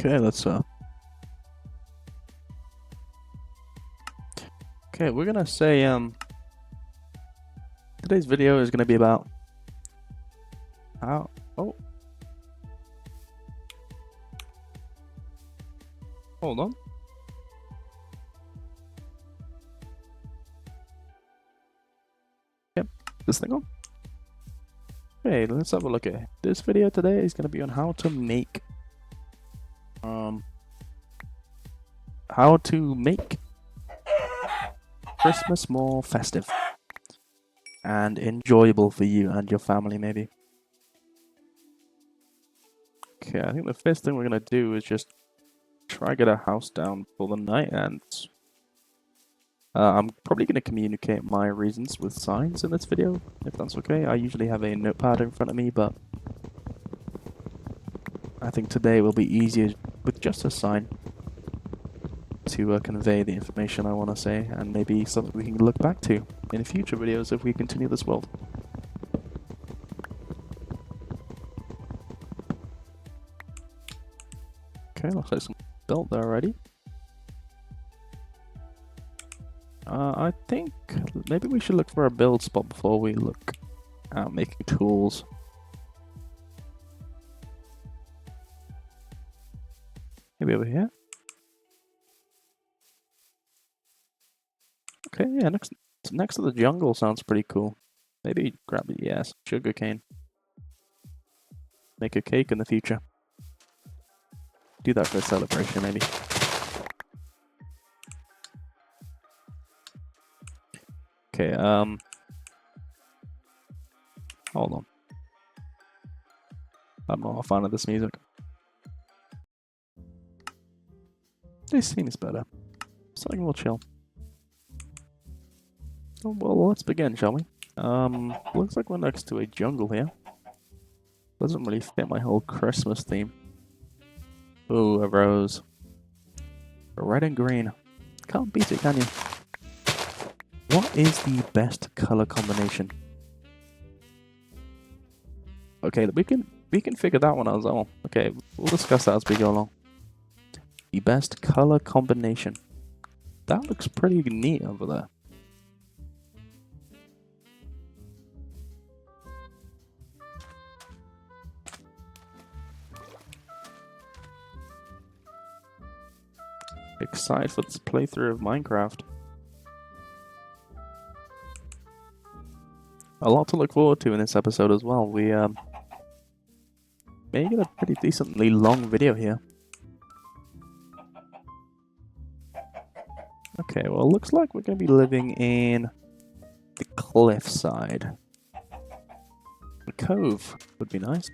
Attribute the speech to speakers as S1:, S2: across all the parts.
S1: Okay, let's okay, we're gonna say today's video is gonna be about how hold on. Yep, this thing on. Okay, let's have a look at this video today is gonna be on how to make Christmas more festive and enjoyable for you and your family, maybe. Okay, I think the first thing we're gonna do is just try to get our house down for the night, and I'm probably gonna communicate my reasons with signs in this video, if that's okay. I usually have a notepad in front of me, but I think today will be easier with just a sign to convey the information I want to say, and maybe something we can look back to in future videos if we continue this world. Okay, looks like some built there already. I think maybe we should look for a build spot before we look at making tools. Maybe over here. Okay, yeah, next to the jungle sounds pretty cool. Maybe grab it, yes, sugarcane. Make a cake in the future. Do that for a celebration, maybe. Okay, hold on. I'm not a fan of this music. This seems better. Something more chill. Oh, well, let's begin, shall we? Looks like we're next to a jungle here. Doesn't really fit my whole Christmas theme. Ooh, a rose. Red and green. Can't beat it, can you? What is the best color combination? Okay, we can figure that one out as well. Okay, we'll discuss that as we go along. The best color combination. That looks pretty neat over there. Excited for this playthrough of Minecraft. A lot to look forward to in this episode as well. We may get a pretty decently long video here. Okay, well, it looks like we're going to be living in the cliffside. A cove would be nice.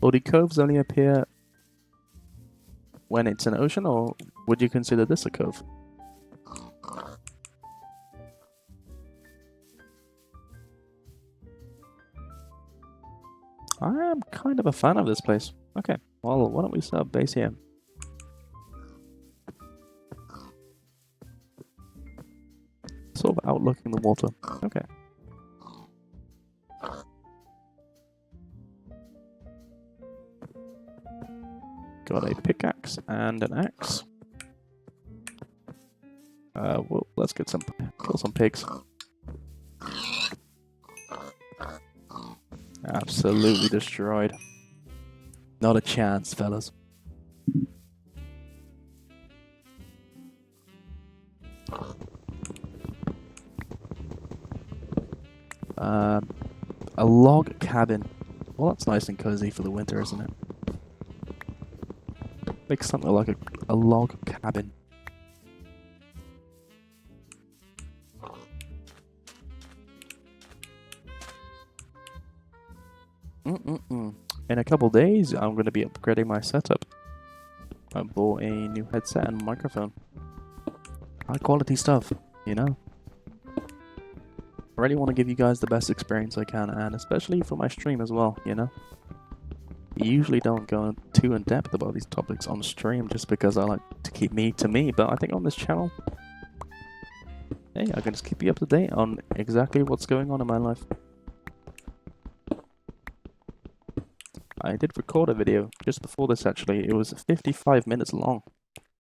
S1: Or do coves only appear when it's an ocean, or would you consider this a cove? I am kind of a fan of this place. Okay, well, why don't we set up base here? Sort of outlooking the water. Okay. Got a pickaxe and an axe. Well, let's kill some pigs. Absolutely destroyed. Not a chance, fellas. A log cabin. Well, that's nice and cozy for the winter, isn't it? Make something like a log cabin. In a couple days, I'm going to be upgrading my setup. I bought a new headset and microphone. High quality stuff, you know. I really want to give you guys the best experience I can, and especially for my stream as well, you know. I usually don't go too in depth about these topics on stream just because I like to keep me to me, but I think on this channel, hey, I can just keep you up to date on exactly what's going on in my life. I did record a video just before this actually. It was 55 minutes long.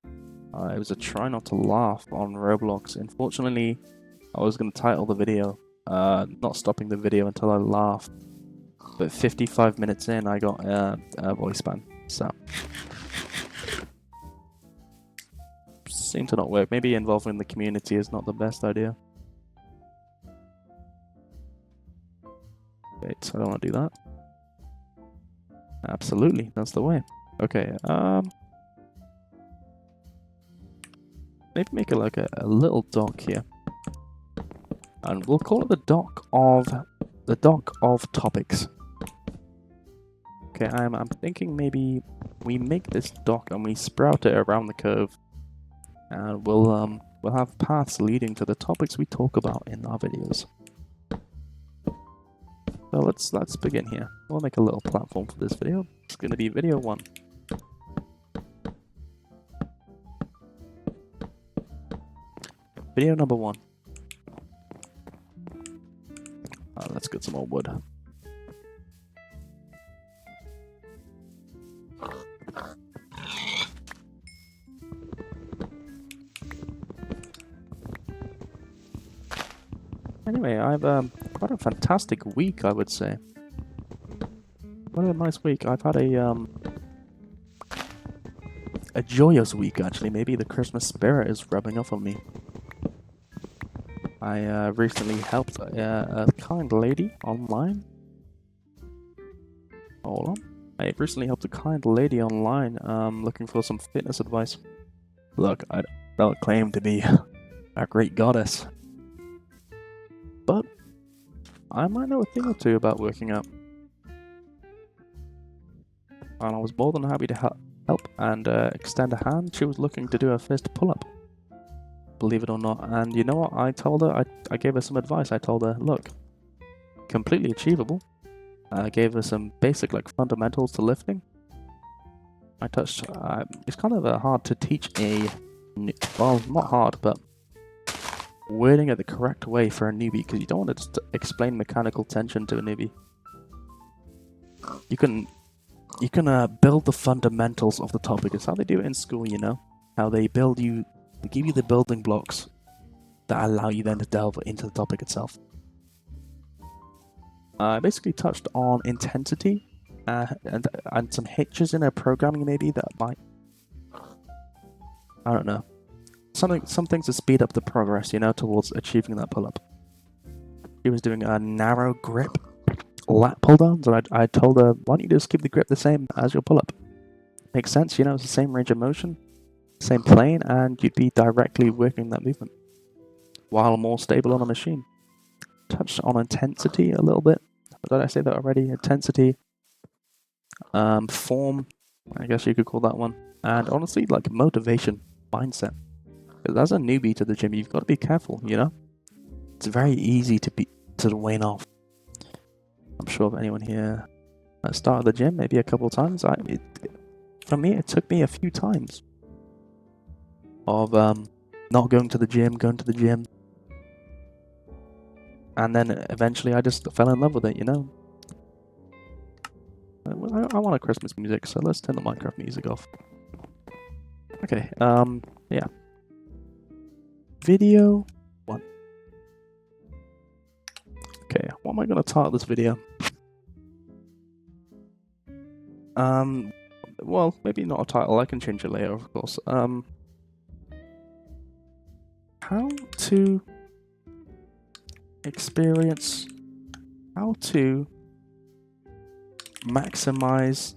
S1: It was a try not to laugh on Roblox. Unfortunately, I was going to title the video, not stopping the video until I laughed. But 55 minutes in, I got a voice ban. So, seemed to not work. Maybe involving the community is not the best idea. Wait, so I don't want to do that. Absolutely, that's the way. Okay, maybe make it like a little dock here, and we'll call it the dock of topics. Okay, I'm thinking maybe we make this dock and we sprout it around the cove, and we'll have paths leading to the topics we talk about in our videos. So let's begin here. We'll make a little platform for this video. It's going to be video 1. Video number 1. Let's get some more wood. Anyway, I've quite a fantastic week, I would say. What a nice week. I've had a joyous week, actually. Maybe the Christmas spirit is rubbing off on me. I recently helped a kind lady online. Hold on. I recently helped a kind lady online looking for some fitness advice. Look, I don't claim to be a great goddess, but I might know a thing or two about working out. And I was more than happy to help and extend a hand. She was looking to do her first pull-up, believe it or not. And you know what I told her? I gave her some advice. I told her, look, completely achievable. I gave her some basic fundamentals to lifting. I touched, it's kind of hard to teach well, not hard, but wording it the correct way for a newbie, because you don't want to just explain mechanical tension to a newbie. You can build the fundamentals of the topic. It's how they do it in school, you know? How they give you the building blocks that allow you then to delve into the topic itself. I basically touched on intensity and some hitches in her programming maybe that might, I don't know, some things to speed up the progress, you know, towards achieving that pull-up. She was doing a narrow grip lat pull-downs, and I told her, why don't you just keep the grip the same as your pull-up? Makes sense, you know, it's the same range of motion, same plane, and you'd be directly working that movement while more stable on a machine. Touched on intensity a little bit. Did I say that already? Intensity, form, I guess you could call that one, and honestly, motivation, mindset. Because as a newbie to the gym, you've got to be careful, you know? It's very easy to wane off. I'm sure if anyone here started the gym maybe a couple of times, for me, it took me a few times of not going to the gym, and then eventually I just fell in love with it, you know? I want a Christmas music, so let's turn the Minecraft music off. Okay, yeah. Video 1. Okay, what am I going to title this video? Well, maybe not a title, I can change it later, of course. How to maximize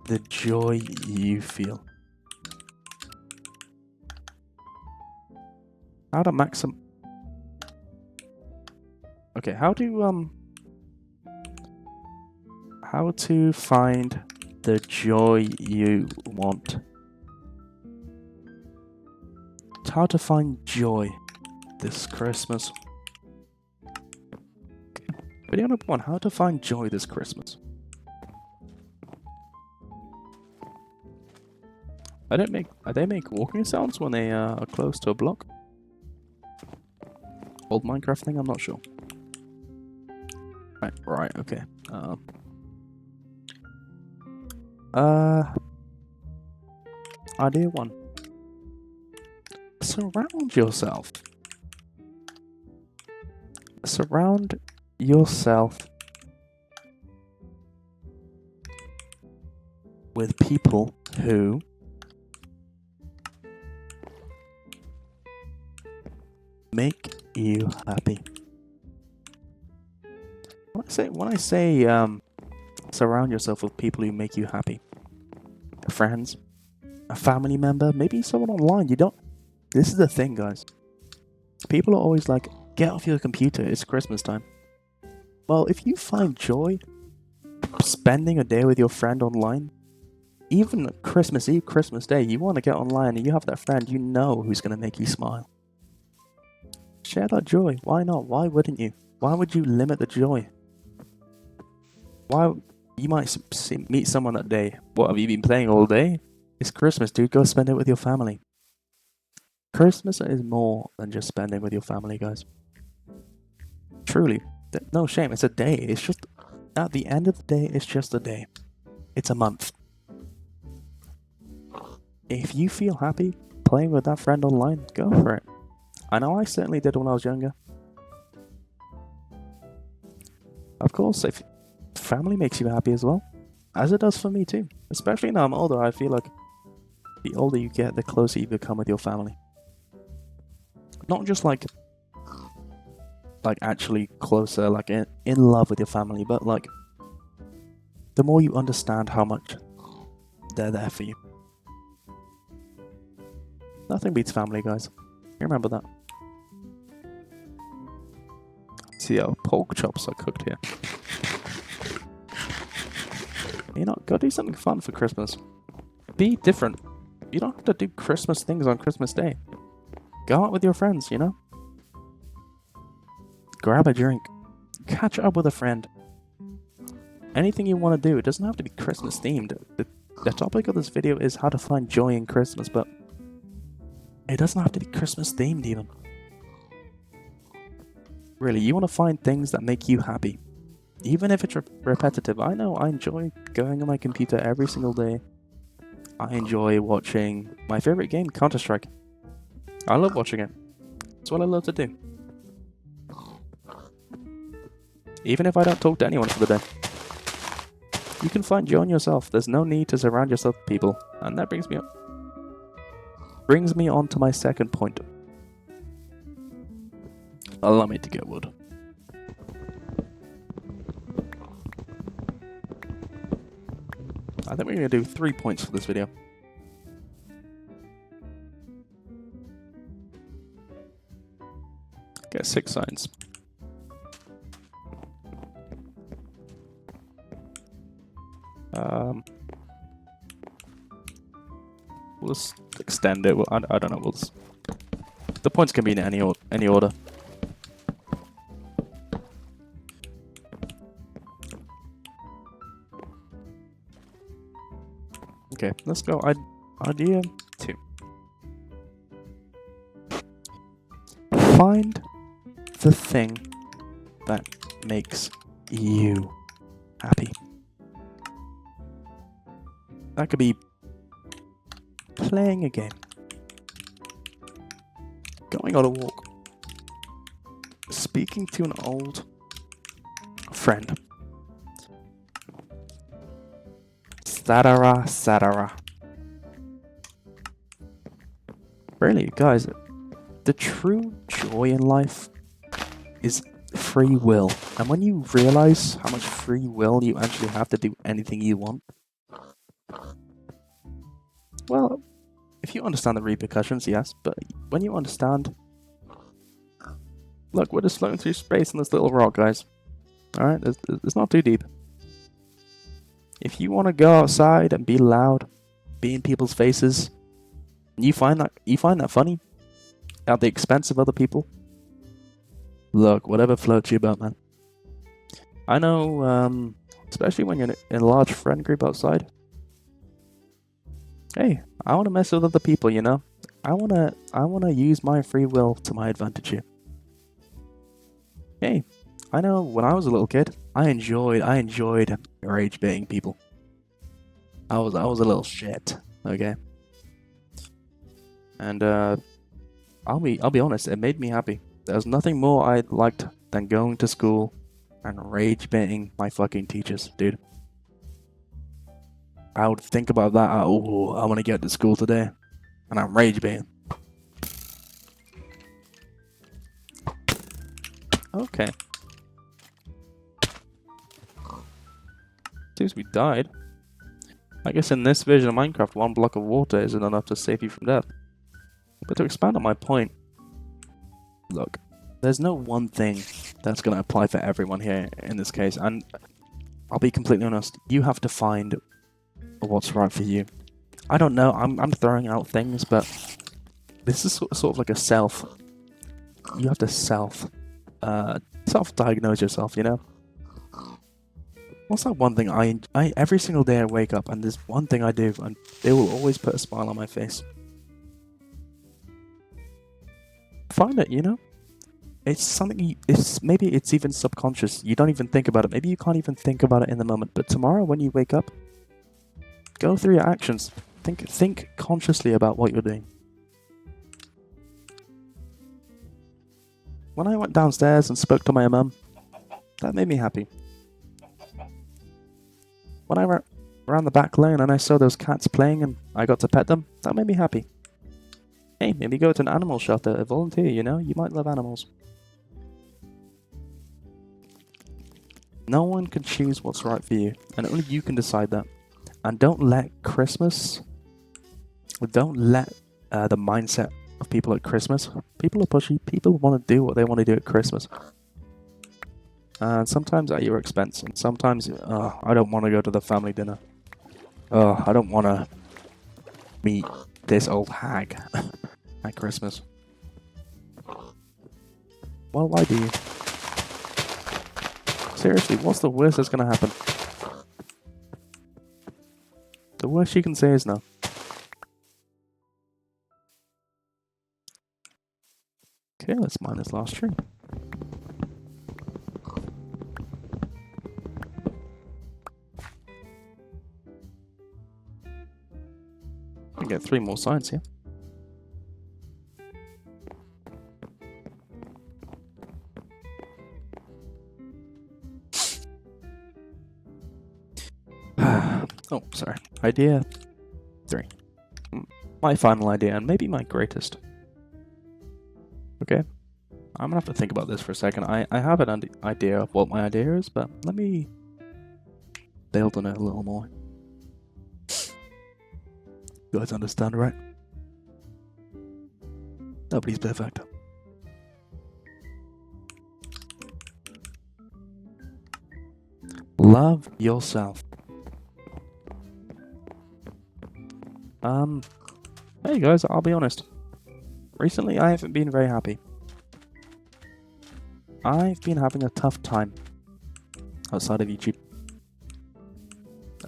S1: the joy you feel. How to how to find the joy you want. How to find joy this Christmas. Video number 1, how to find joy this Christmas. Do they make walking sounds when they are close to a block? Old Minecraft thing, I'm not sure. Right, okay. Idea one. Surround yourself. Surround yourself with people who make you happy. When I say surround yourself with people who make you happy, friends, a family member, maybe someone online. This is the thing, guys. People are always like, get off your computer, it's Christmas time. Well, if you find joy spending a day with your friend online, even Christmas Eve, Christmas Day, you want to get online and you have that friend you know who's going to make you smile. Share that joy. Why not? Why wouldn't you? Why would you limit the joy? Why? You might meet someone that day. What, have you been playing all day? It's Christmas, dude. Go spend it with your family. Christmas is more than just spending with your family, guys. Truly. No shame. It's a day. It's just, at the end of the day, it's just a day. It's a month. If you feel happy playing with that friend online, go for it. I know I certainly did when I was younger. Of course, if family makes you happy as well, as it does for me too. Especially now I'm older, I feel like the older you get, the closer you become with your family. Not just like actually closer, like in love with your family, but like the more you understand how much they're there for you. Nothing beats family, guys. You remember that. See how pork chops are cooked here. You know, go do something fun for Christmas. Be different. You don't have to do Christmas things on Christmas Day. Go out with your friends, you know? Grab a drink. Catch up with a friend. Anything you want to do. It doesn't have to be Christmas themed. The topic of this video is how to find joy in Christmas, but it doesn't have to be Christmas themed even. Really, you want to find things that make you happy. Even if it's repetitive. I know I enjoy going on my computer every single day. I enjoy watching my favorite game, Counter-Strike. I love watching it. It's what I love to do. Even if I don't talk to anyone for the day. You can find joy in yourself. There's no need to surround yourself with people. And that brings me on to my second point. Allow me to get wood. I think we're going to do 3 points for this video. Get 6 signs. We'll just extend it. I don't know. The points can be in any order. Okay, let's go. Idea 2. Find the thing that makes you happy. That could be playing a game, going on a walk, speaking to an old friend, etc. Really, guys, the true joy in life is free will. And when you realize how much free will you actually have to do anything you want, well, if you understand the repercussions, yes, but when you understand... Look, we're just floating through space in this little rock, guys. Alright, it's not too deep. If you want to go outside and be loud, be in people's faces, and you find that funny, at the expense of other people, look, whatever floats your boat, man. I know, especially when you're in a large friend group outside, hey, I want to mess with other people, you know? I wanna use my free will to my advantage here. Hey, I know when I was a little kid, I enjoyed rage baiting people. I was a little shit. Okay. And I'll be honest, it made me happy. There's nothing more I liked than going to school and rage baiting my fucking teachers, dude. I would think about that. Oh, I want to get to school today, and I'm rage baiting. Okay. Seems we died. I guess in this version of Minecraft, one block of water isn't enough to save you from death. But to expand on my point, look, there's no one thing that's going to apply for everyone here in this case, and I'll be completely honest, you have to find what's right for you. I don't know, I'm throwing out things, but this is sort of like a you have to self-diagnose yourself, you know? What's that one thing I every single day I wake up and there's one thing I do and it will always put a smile on my face. Find it, you know? It's something maybe it's even subconscious. You don't even think about it. Maybe you can't even think about it in the moment. But tomorrow when you wake up, go through your actions. Think consciously about what you're doing. When I went downstairs and spoke to my mum, that made me happy. When I ran around the back lane and I saw those cats playing and I got to pet them, that made me happy. Hey, maybe go to an animal shelter, volunteer, you know? You might love animals. No one can choose what's right for you, and only you can decide that. And don't let the mindset of people at Christmas. People are pushy, people want to do what they want to do at Christmas. And sometimes at your expense, and sometimes, I don't want to go to the family dinner. I don't want to meet this old hag at Christmas. Well, why do you? Seriously, what's the worst that's going to happen? The worst you can say is no. Okay, let's mine this last tree. We get 3 more signs here. Oh, sorry. Idea 3. My final idea, and maybe my greatest. Okay? I'm gonna have to think about this for a second. I have an idea of what my idea is, but let me build on it a little more. You guys understand, right? Nobody's perfect. Love yourself. Hey guys, I'll be honest. Recently, I haven't been very happy. I've been having a tough time outside of YouTube.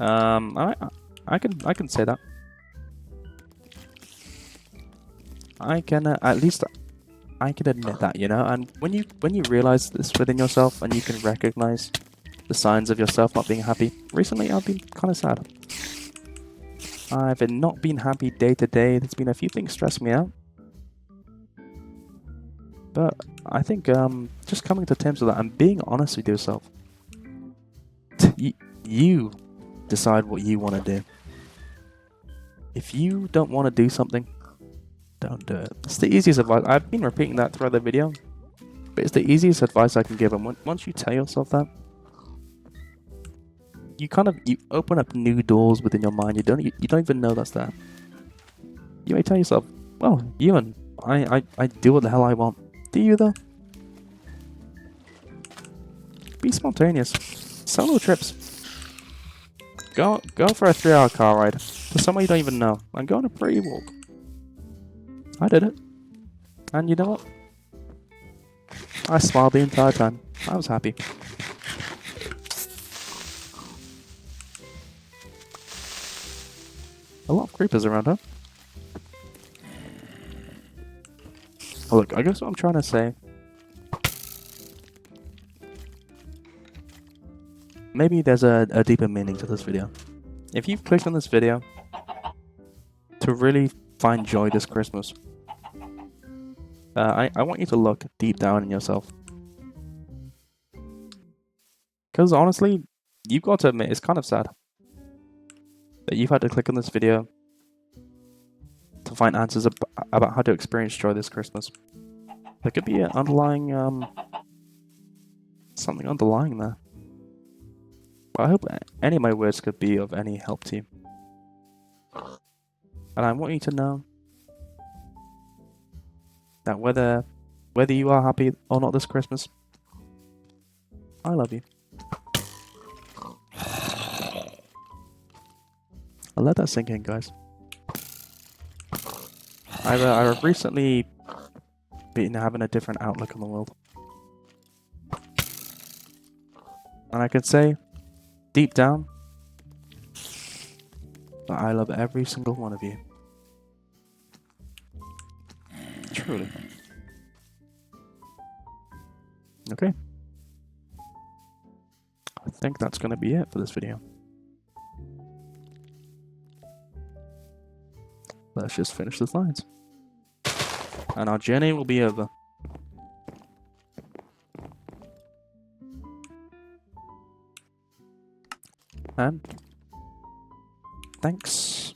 S1: I can say that. I can at least I can admit that, you know. And when you realize this within yourself and you can recognize the signs of yourself not being happy. Recently, I've been kind of sad. I've not been happy day to day. There's been a few things stress me out. But I think just coming to terms with that and being honest with yourself. You decide what you want to do. If you don't want to do something, don't do it. It's the easiest advice. I've been repeating that throughout the video. But it's the easiest advice I can give. And once you tell yourself that, you open up new doors within your mind. You don't even know that's there. You may tell yourself, well, Ewan, I do what the hell I want. Do you though? Be spontaneous. Solo trips. Go for a 3-hour car ride to somewhere you don't even know, and go on a pretty walk. I did it, and you know what? I smiled the entire time. I was happy. A lot of creepers around, huh? Oh, look, I guess what I'm trying to say. Maybe there's a deeper meaning to this video. if you've clicked on this video to really find joy this Christmas, I want you to look deep down in yourself. Because honestly, you've got to admit, it's kind of sad that you've had to click on this video to find answers about how to experience joy this Christmas. There could be an underlying, something underlying there. But I hope any of my words could be of any help to you. And I want you to know that whether you are happy or not this Christmas, I love you. I'll let that sink in, guys. I've recently been having a different outlook on the world. And I can say, deep down, that I love every single one of you. Truly. Okay. I think that's going to be it for this video. Let's just finish the lines. And our journey will be over. And thanks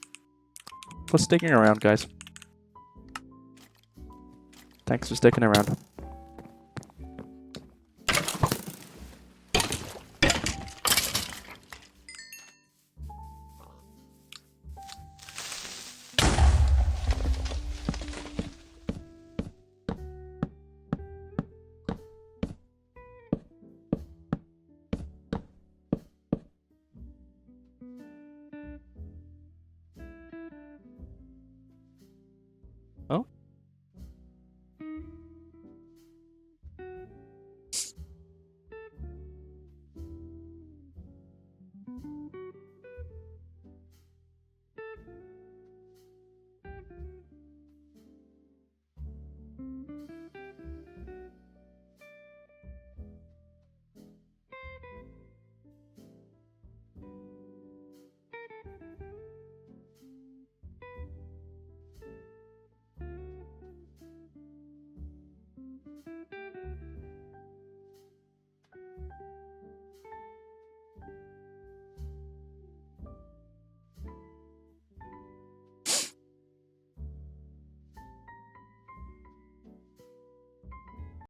S1: for sticking around, guys. Thanks for sticking around. Oh?